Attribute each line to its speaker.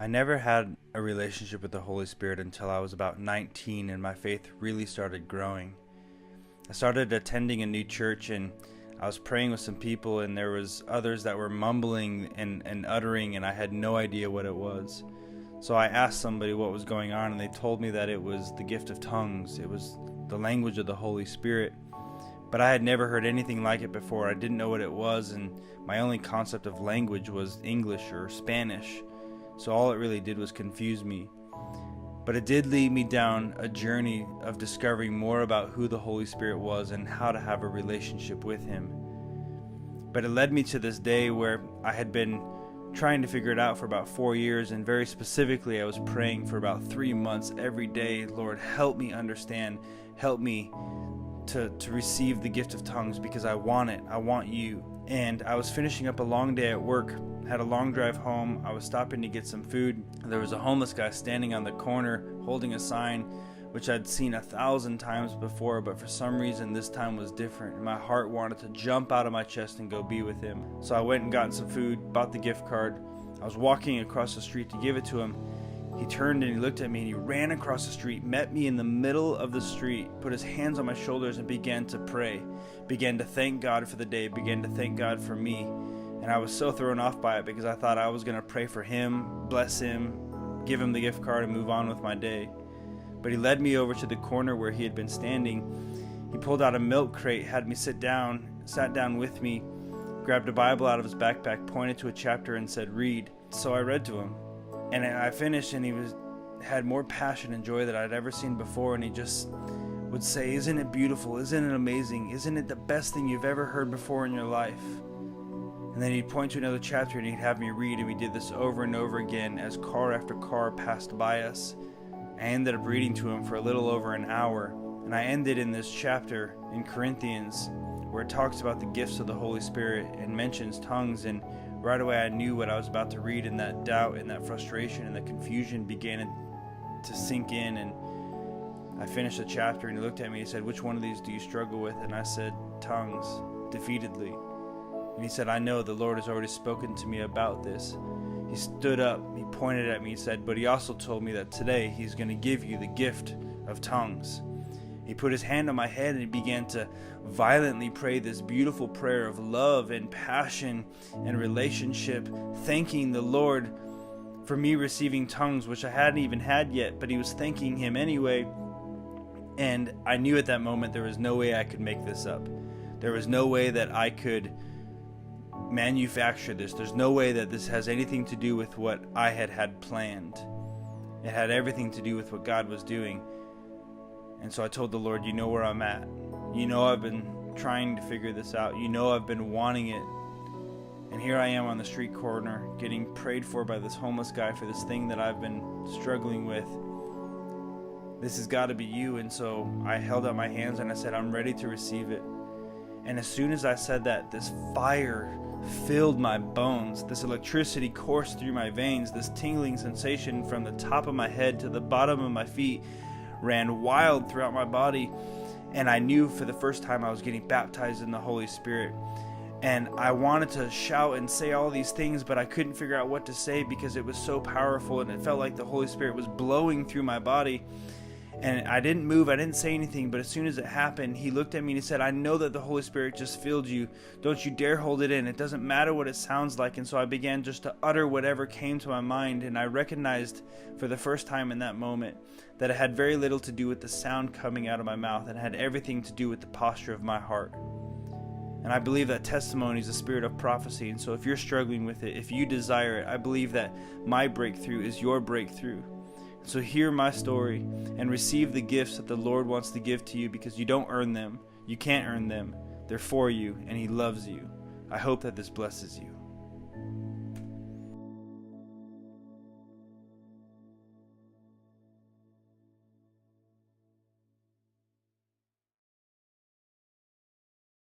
Speaker 1: I never had a relationship with the Holy Spirit until I was about 19 and my faith really started growing. I started attending a new church and I was praying with some people, and there was others that were mumbling and uttering, and I had no idea what it was. So I asked somebody what was going on, and they told me that it was the gift of tongues. It was the language of the Holy Spirit. But I had never heard anything like it before. I didn't know what it was, and my only concept of language was English or Spanish. So all it really did was confuse me. But it did lead me down a journey of discovering more about who the Holy Spirit was and how to have a relationship with Him. But it led me to this day where I had been trying to figure it out for about 4 years, and very specifically I was praying for about 3 months every day. Lord, help me understand. Help me to receive the gift of tongues, because I want it. I want you. And I was finishing up a long day at work, had a long drive home. I was stopping to get some food. There was a homeless guy standing on the corner holding a sign, which I'd seen 1,000 times before, but for some reason this time was different. And my heart wanted to jump out of my chest and go be with him. So I went and got some food, bought the gift card. I was walking across the street to give it to him. He turned and he looked at me and he ran across the street, met me in the middle of the street, put his hands on my shoulders and began to pray, began to thank God for the day, began to thank God for me. And I was so thrown off by it because I thought I was going to pray for him, bless him, give him the gift card and move on with my day. But he led me over to the corner where he had been standing. He pulled out a milk crate, had me sat down with me, grabbed a Bible out of his backpack, pointed to a chapter and said, "Read." So I read to him. And I finished, and he had more passion and joy that I'd ever seen before, and he just would say, "Isn't it beautiful? Isn't it amazing? Isn't it the best thing you've ever heard before in your life?" And then he'd point to another chapter and he'd have me read, and we did this over and over again as car after car passed by us. I ended up reading to him for a little over an hour, and I ended in this chapter in Corinthians where it talks about the gifts of the Holy Spirit and mentions tongues, and right away I knew what I was about to read, and that doubt and that frustration and that confusion began to sink in. And I finished the chapter and he looked at me and he said, "Which one of these do you struggle with?" And I said, "Tongues," defeatedly. And he said, "I know the Lord has already spoken to me about this." He stood up, he pointed at me, he said, "But he also told me that today he's going to give you the gift of tongues." He put his hand on my head and he began to violently pray this beautiful prayer of love and passion and relationship, thanking the Lord for me receiving tongues, which I hadn't even had yet, but he was thanking him anyway. And I knew at that moment there was no way I could make this up. There was no way that I could manufacture this. There's no way that this has anything to do with what I had planned. It had everything to do with what God was doing. And so I told the Lord, "You know where I'm at. You know I've been trying to figure this out. You know I've been wanting it. And here I am on the street corner getting prayed for by this homeless guy for this thing that I've been struggling with. This has got to be you." And so I held out my hands and I said, "I'm ready to receive it." And as soon as I said that, this fire filled my bones. This electricity coursed through my veins. This tingling sensation from the top of my head to the bottom of my feet ran wild throughout my body, and I knew for the first time I was getting baptized in the Holy Spirit. And I wanted to shout and say all these things, but I couldn't figure out what to say because it was so powerful, and it felt like the Holy Spirit was blowing through my body. And I didn't move, I didn't say anything, but as soon as it happened, he looked at me and he said, "I know that the Holy Spirit just filled you. Don't you dare hold it in. It doesn't matter what it sounds like." And so I began just to utter whatever came to my mind, and I recognized for the first time in that moment that it had very little to do with the sound coming out of my mouth, and had everything to do with the posture of my heart. And I believe that testimony is the spirit of prophecy, and so if you're struggling with it, if you desire it, I believe that my breakthrough is your breakthrough. So hear my story and receive the gifts that the Lord wants to give to you, because you don't earn them. You can't earn them. They're for you, and He loves you. I hope that this blesses you.